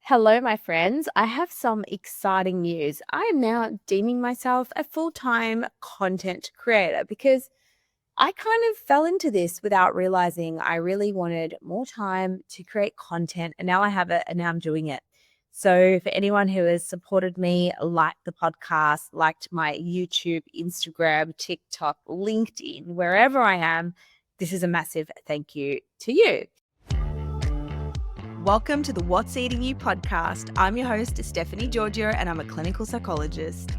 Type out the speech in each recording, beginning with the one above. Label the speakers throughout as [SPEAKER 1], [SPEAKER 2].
[SPEAKER 1] Hello, my friends. I have some exciting news. I am now deeming myself a full-time content creator because I kind of fell into this without realizing I really wanted more time to create content, and now I have it and now I'm doing it. So, for anyone who has supported me, liked the podcast, liked my YouTube, Instagram, TikTok, LinkedIn, wherever I am, this is a massive thank you to you.
[SPEAKER 2] Welcome to the What's Eating You podcast. I'm your host, Stephanie Giorgio, and I'm a clinical psychologist.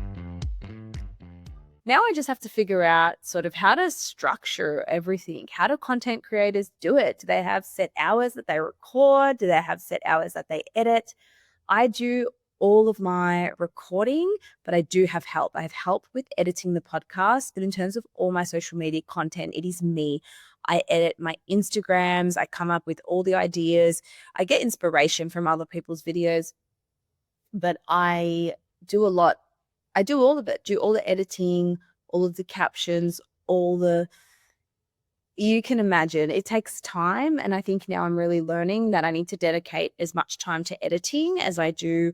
[SPEAKER 1] Now I just have to figure out sort of how to structure everything. How do content creators do it? Do they have set hours that they record? Do they have set hours that they edit? I do all of my recording, but I do have help. I have help with editing the podcast, but in terms of all my social media content, it is me. I edit my Instagrams. I come up with all the ideas. I get inspiration from other people's videos, but I do a lot. I do all of it, do all the editing, all of the captions, you can imagine it takes time. And I think now I'm really learning that I need to dedicate as much time to editing as I do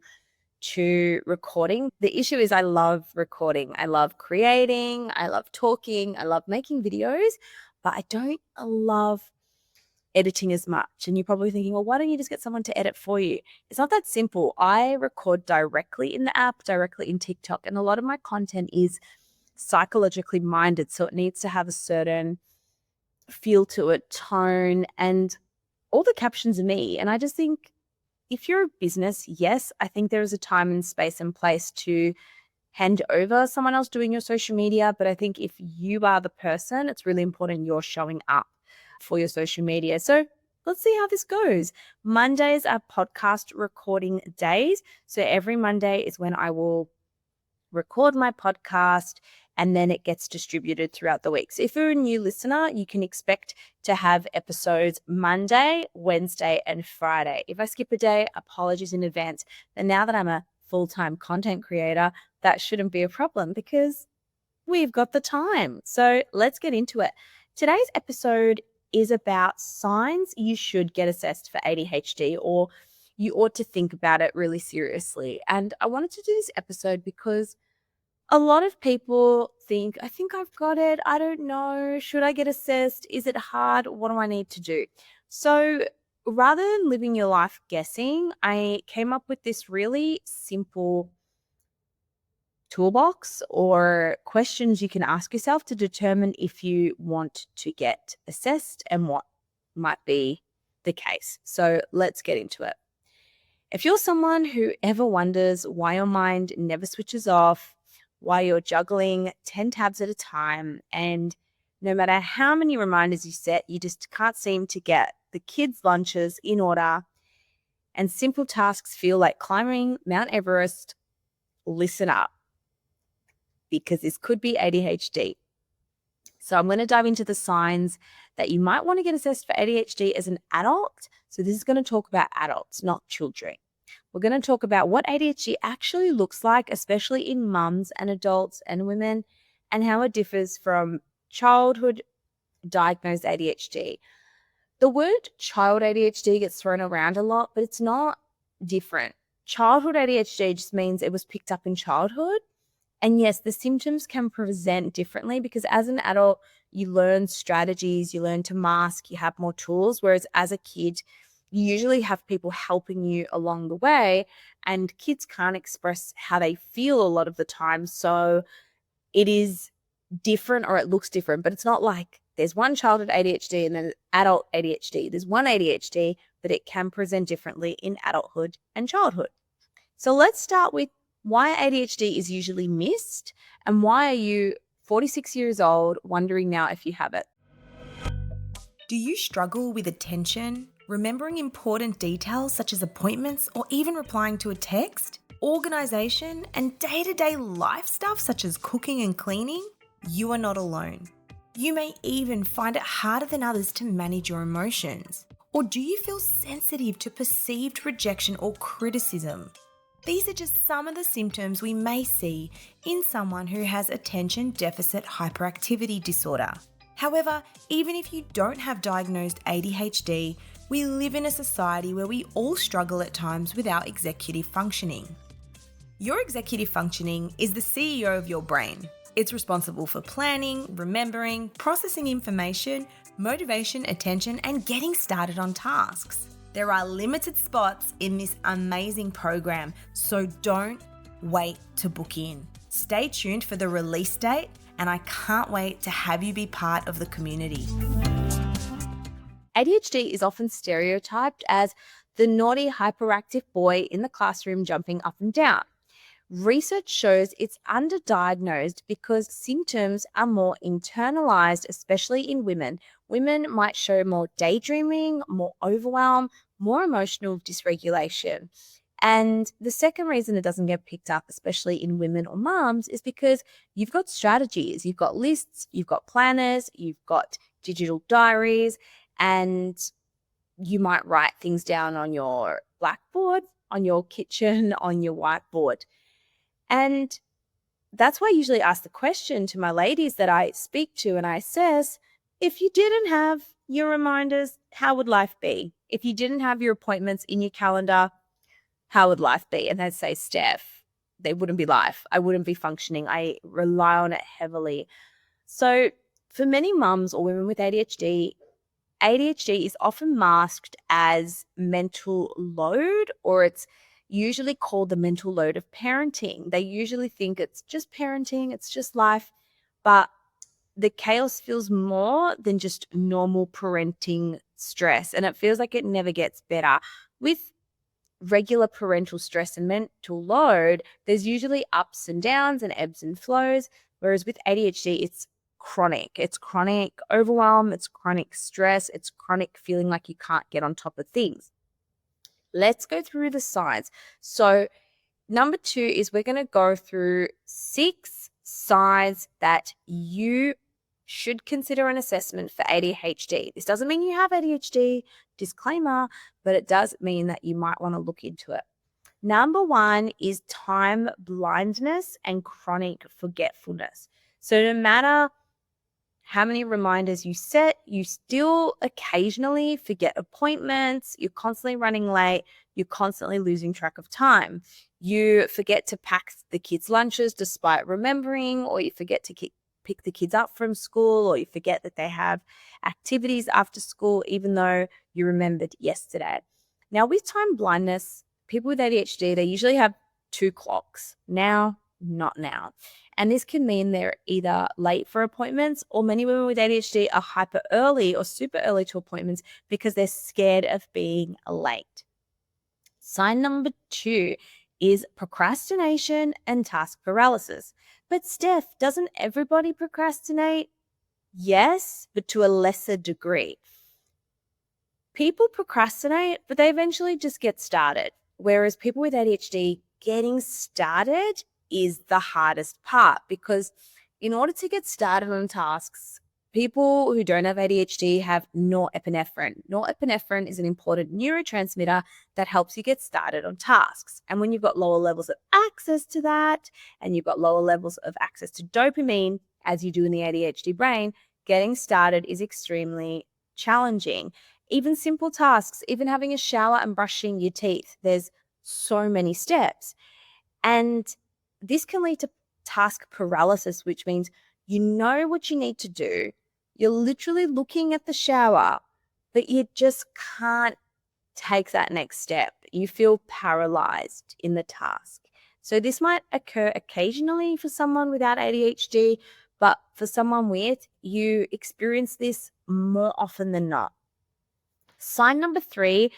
[SPEAKER 1] to recording. The issue is I love recording. I love creating. I love talking. I love making videos, but I don't love editing as much. And you're probably thinking, well, why don't you just get someone to edit for you? It's not that simple. I record directly in the app, directly in TikTok, and a lot of my content is psychologically minded. So it needs to have a certain feel to it, tone, and all the captions are me. And I just think if you're a business, yes, I think there is a time and space and place to hand over someone else doing your social media. But I think if you are the person, it's really important you're showing up for your social media. So let's see how this goes. Mondays are podcast recording days. So every Monday is when I will record my podcast and then it gets distributed throughout the week. So if you're a new listener, you can expect to have episodes Monday, Wednesday, and Friday. If I skip a day, apologies in advance. And now that I'm a full-time content creator, that shouldn't be a problem because we've got the time. So let's get into it. Today's episode is about signs you should get assessed for ADHD, or you ought to think about it really seriously. And I wanted to do this episode because a lot of people think, I think I've got it. I don't know. Should I get assessed? Is it hard? What do I need to do? So rather than living your life guessing, I came up with this really simple toolbox or questions you can ask yourself to determine if you want to get assessed and what might be the case. So let's get into it. If you're someone who ever wonders why your mind never switches off, why you're juggling 10 tabs at a time, and no matter how many reminders you set, you just can't seem to get the kids' lunches in order, and simple tasks feel like climbing Mount Everest, listen up, because this could be ADHD. So I'm going to dive into the signs that you might want to get assessed for ADHD as an adult. So this is going to talk about adults, not children. We're going to talk about what ADHD actually looks like, especially in mums and adults and women, and how it differs from childhood diagnosed ADHD. The word child ADHD gets thrown around a lot, but it's not different. Childhood ADHD just means it was picked up in childhood. And yes, the symptoms can present differently because as an adult, you learn strategies, you learn to mask, you have more tools, whereas as a kid, you usually have people helping you along the way, and kids can't express how they feel a lot of the time. So it is different, or it looks different, but it's not like there's one childhood ADHD and then adult ADHD. There's one ADHD, but it can present differently in adulthood and childhood. So let's start with why ADHD is usually missed, and why are you 46 years old wondering now if you have it?
[SPEAKER 2] Do you struggle with attention, remembering important details such as appointments or even replying to a text, organization, and day-to-day life stuff such as cooking and cleaning? You are not alone. You may even find it harder than others to manage your emotions. Or do you feel sensitive to perceived rejection or criticism? These are just some of the symptoms we may see in someone who has attention deficit hyperactivity disorder. However, even if you don't have diagnosed ADHD, we live in a society where we all struggle at times with our executive functioning. Your executive functioning is the CEO of your brain. It's responsible for planning, remembering, processing information, motivation, attention, and getting started on tasks. There are limited spots in this amazing program, so don't wait to book in. Stay tuned for the release date, and I can't wait to have you be part of the community.
[SPEAKER 1] ADHD is often stereotyped as the naughty, hyperactive boy in the classroom jumping up and down. Research shows it's underdiagnosed because symptoms are more internalized, especially in women. Women might show more daydreaming, more overwhelm, more emotional dysregulation. And the second reason it doesn't get picked up, especially in women or moms, is because you've got strategies, you've got lists, you've got planners, you've got digital diaries, and you might write things down on your blackboard, on your kitchen, on your whiteboard. And that's why I usually ask the question to my ladies that I speak to, and I says, if you didn't have your reminders, how would life be? If you didn't have your appointments in your calendar, how would life be? And they'd say, Steph, they wouldn't be life. I wouldn't be functioning. I rely on it heavily. So for many mums or women with ADHD is often masked as mental load, or it's usually called the mental load of parenting. They usually think it's just parenting, it's just life, but the chaos feels more than just normal parenting stress, and it feels like it never gets better. With regular parental stress and mental load, there's usually ups and downs and ebbs and flows, whereas with ADHD, it's chronic. It's chronic overwhelm, it's chronic stress, it's chronic feeling like you can't get on top of things. Let's go through the signs. So number 2 is we're going to go through 6 signs that you should consider an assessment for ADHD. This doesn't mean you have ADHD, disclaimer, but it does mean that you might want to look into it. Number 1 is time blindness and chronic forgetfulness. So no matter how many reminders you set, you still occasionally forget appointments, you're constantly running late, you're constantly losing track of time. You forget to pack the kids' lunches despite remembering, or you forget to pick the kids up from school, or you forget that they have activities after school, even though you remembered yesterday. Now, with time blindness, people with ADHD, they usually have 2 clocks, now, not now. And this can mean they're either late for appointments, or many women with ADHD are hyper early or super early to appointments because they're scared of being late. Sign number 2 is procrastination and task paralysis. But Steph, doesn't everybody procrastinate? Yes, but to a lesser degree. People procrastinate, but they eventually just get started. Whereas people with ADHD, getting started is the hardest part, because in order to get started on tasks, people who don't have ADHD have norepinephrine. Norepinephrine is an important neurotransmitter that helps you get started on tasks. And when you've got lower levels of access to that, and you've got lower levels of access to dopamine, as you do in the ADHD brain, getting started is extremely challenging. Even simple tasks, even having a shower and brushing your teeth, there's so many steps. And this can lead to task paralysis, which means you know what you need to do. You're literally looking at the shower, but you just can't take that next step. You feel paralyzed in the task. So this might occur occasionally for someone without ADHD, but for someone with, you experience this more often than not. Sign number 3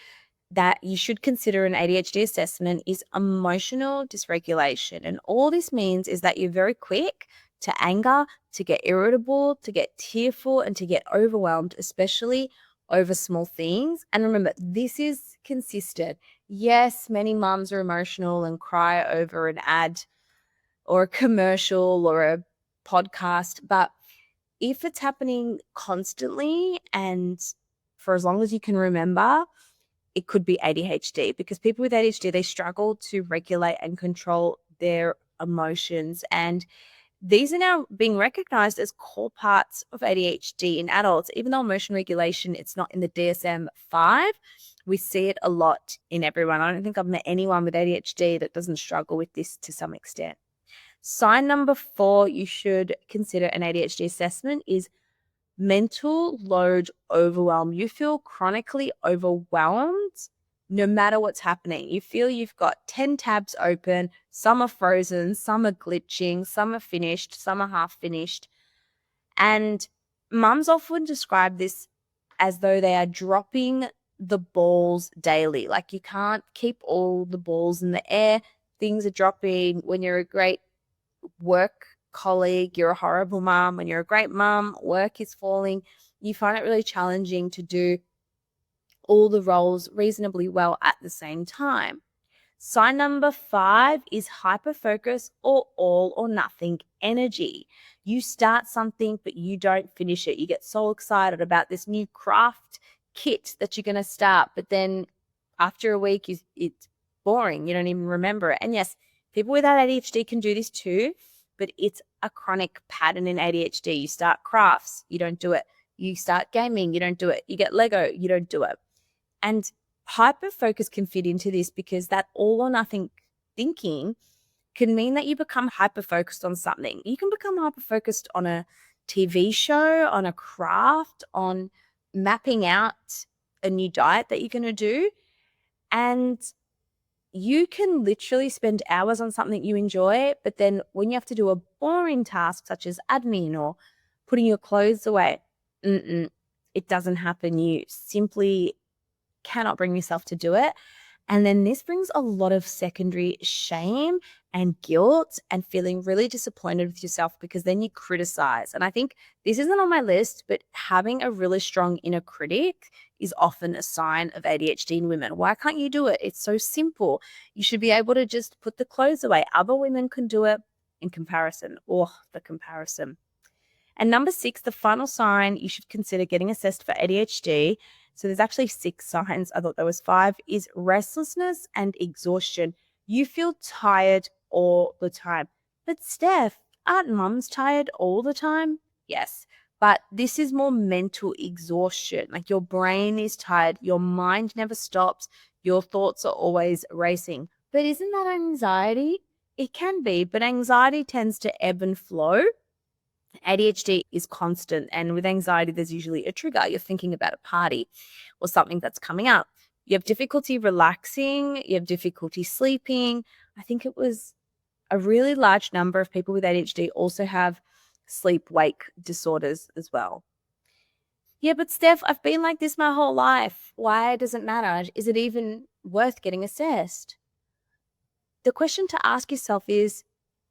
[SPEAKER 1] that you should consider an ADHD assessment is emotional dysregulation. And all this means is that you're very quick to anger, to get irritable, to get tearful, and to get overwhelmed, especially over small things. And remember, this is consistent. Yes, many mums are emotional and cry over an ad or a commercial or a podcast, but if it's happening constantly and for as long as you can remember, it could be ADHD, because people with ADHD, they struggle to regulate and control their emotions, and These are now being recognized as core parts of ADHD in adults. Even though emotion regulation, it's not in the DSM-5, we see it a lot in everyone. I don't think I've met anyone with ADHD that doesn't struggle with this to some extent. Sign number 4 you should consider an ADHD assessment is mental load overwhelm. You feel chronically overwhelmed no matter what's happening. You feel you've got 10 tabs open, some are frozen, some are glitching, some are finished, some are half finished. And mums often describe this as though they are dropping the balls daily. Like you can't keep all the balls in the air. Things are dropping. When you're a great work colleague, you're a horrible mom. When you're a great mom, work is falling. You find it really challenging to do all the roles reasonably well at the same time. Sign number 5 is hyperfocus or all or nothing energy. You start something, but you don't finish it. You get so excited about this new craft kit that you're going to start, but then after a week, it's boring. You don't even remember it. And yes, people without ADHD can do this too, but it's a chronic pattern in ADHD. You start crafts, you don't do it. You start gaming, you don't do it. You get Lego, you don't do it. And hyperfocus can fit into this because that all or nothing thinking can mean that you become hyper-focused on something. You can become hyper-focused on a TV show, on a craft, on mapping out a new diet that you're going to do. And you can literally spend hours on something you enjoy, but then when you have to do a boring task such as admin or putting your clothes away, it doesn't happen. You simply cannot bring yourself to do it. And then this brings a lot of secondary shame and guilt and feeling really disappointed with yourself because then you criticize. And I think this isn't on my list, but having a really strong inner critic is often a sign of ADHD in women. Why can't you do it? It's so simple. You should be able to just put the clothes away. Other women can do it in comparison. Oh, the comparison. And number 6, the final sign you should consider getting assessed for ADHD. So there's actually 6 signs. I thought there was 5, is restlessness and exhaustion. You feel tired all the time. But Steph, aren't mums tired all the time? Yes, but this is more mental exhaustion. Like your brain is tired, your mind never stops, your thoughts are always racing. But isn't that anxiety? It can be, but anxiety tends to ebb and flow. ADHD is constant, and with anxiety, there's usually a trigger. You're thinking about a party or something that's coming up. You have difficulty relaxing, you have difficulty sleeping. I think it was a really large number of people with ADHD also have sleep-wake disorders as well. Yeah, but Steph, I've been like this my whole life. Why does it matter? Is it even worth getting assessed? The question to ask yourself is,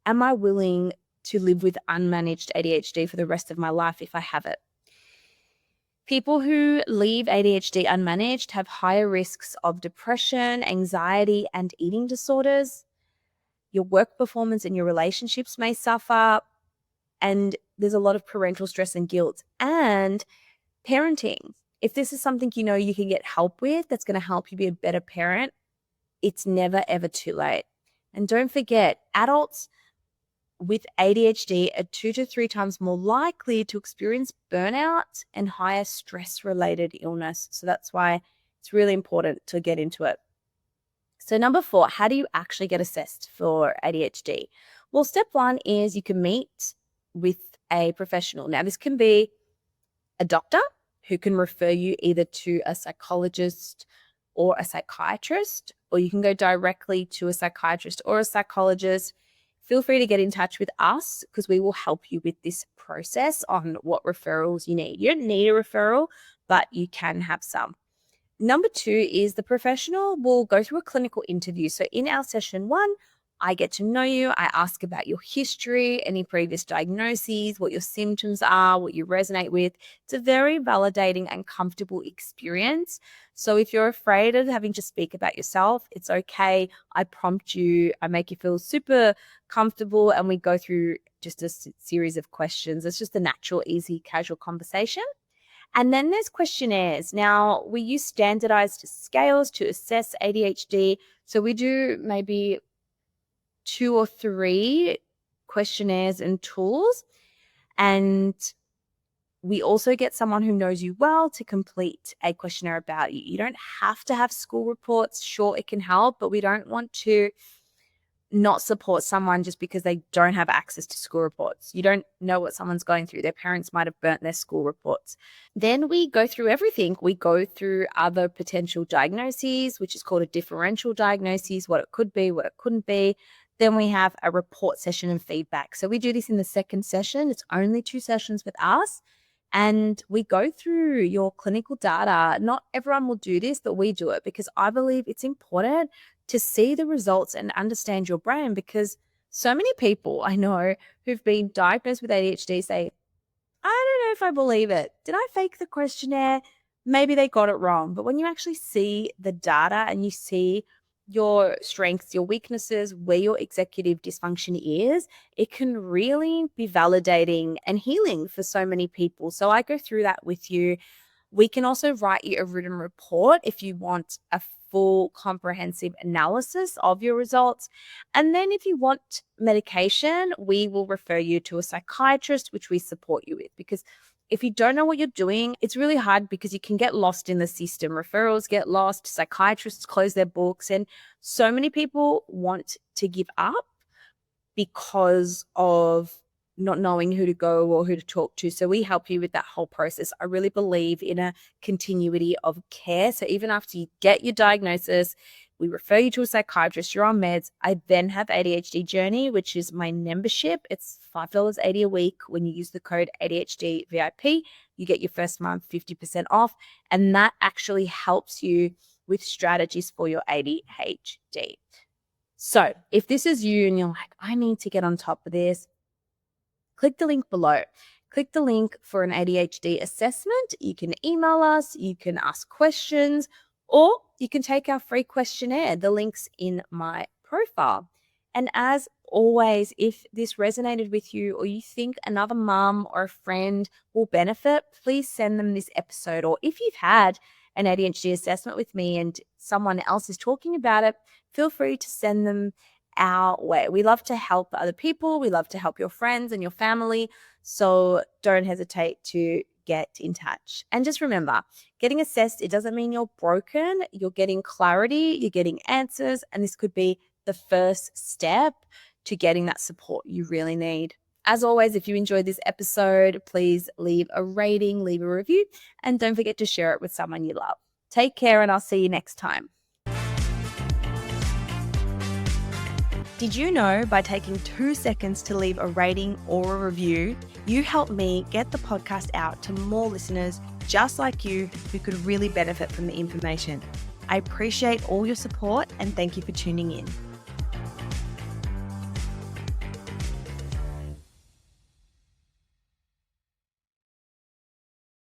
[SPEAKER 1] am I willing to live with unmanaged ADHD for the rest of my life if I have it? People who leave ADHD unmanaged have higher risks of depression, anxiety, and eating disorders. Your work performance and your relationships may suffer, and there's a lot of parental stress and guilt. And parenting, if this is something you know you can get help with that's going to help you be a better parent, it's never, ever too late. And don't forget, adults with ADHD are 2 to 3 times more likely to experience burnout and higher stress-related illness. So that's why it's really important to get into it. So number 4, how do you actually get assessed for ADHD? Well, step 1 is you can meet with a professional. Now, this can be a doctor who can refer you either to a psychologist or a psychiatrist, or you can go directly to a psychiatrist or a psychologist. Feel free to get in touch with us because we will help you with this process on what referrals you need. You don't need a referral, but you can have some. Number 2 is the professional will go through a clinical interview. So in our session 1, I get to know you. I ask about your history, any previous diagnoses, what your symptoms are, what you resonate with. It's a very validating and comfortable experience. So if you're afraid of having to speak about yourself, it's okay. I prompt you, I make you feel super comfortable, and we go through just a series of questions. It's just a natural, easy, casual conversation. And then there's questionnaires. Now, we use standardized scales to assess ADHD. So we do maybe 2 or 3 questionnaires and tools. And we also get someone who knows you well to complete a questionnaire about you. You don't have to have school reports. Sure, it can help, but we don't want to not support someone just because they don't have access to school reports. You don't know what someone's going through. Their parents might have burnt their school reports. Then we go through everything. We go through other potential diagnoses, which is called a differential diagnosis, what it could be, what it couldn't be. Then we have a report session and feedback. So we do this in the second session. It's only 2 sessions with us. And we go through your clinical data. Not everyone will do this, but we do it because I believe it's important to see the results and understand your brain, because so many people I know who've been diagnosed with ADHD say, I don't know if I believe it. Did I fake the questionnaire? Maybe they got it wrong. But when you actually see the data and you see your strengths, your weaknesses, where your executive dysfunction is, it can really be validating and healing for so many people. So I go through that with you. We can also write you a written report if you want a full comprehensive analysis of your results. And then if you want medication, we will refer you to a psychiatrist, which we support you with. Because if you don't know what you're doing, it's really hard because you can get lost in the system. Referrals get lost, psychiatrists close their books, and so many people want to give up because of not knowing who to go or who to talk to. So we help you with that whole process. I really believe in a continuity of care. So even after you get your diagnosis, we refer you to a psychiatrist, you're on meds. I then have ADHD Journey, which is my membership. It's $5.80 a week. When you use the code ADHD VIP, you get your first month 50% off. And that actually helps you with strategies for your ADHD. So if this is you and you're like, I need to get on top of this, click the link below. Click the link for an ADHD assessment. You can email us, you can ask questions, or you can take our free questionnaire. The link's in my profile. And as always, if this resonated with you or you think another mum or a friend will benefit, please send them this episode. Or if you've had an ADHD assessment with me and someone else is talking about it, feel free to send them our way. We love to help other people. We love to help your friends and your family. So don't hesitate to get in touch. And just remember, getting assessed, it doesn't mean you're broken. You're getting clarity, you're getting answers, and this could be the first step to getting that support you really need. As always, if you enjoyed this episode, please leave a rating, leave a review, and don't forget to share it with someone you love. Take care, and I'll see you next time. Did you know by taking 2 seconds to leave a rating or a review, you help me get the podcast out to more listeners just like you who could really benefit from the information? I appreciate all your support and thank you for tuning in.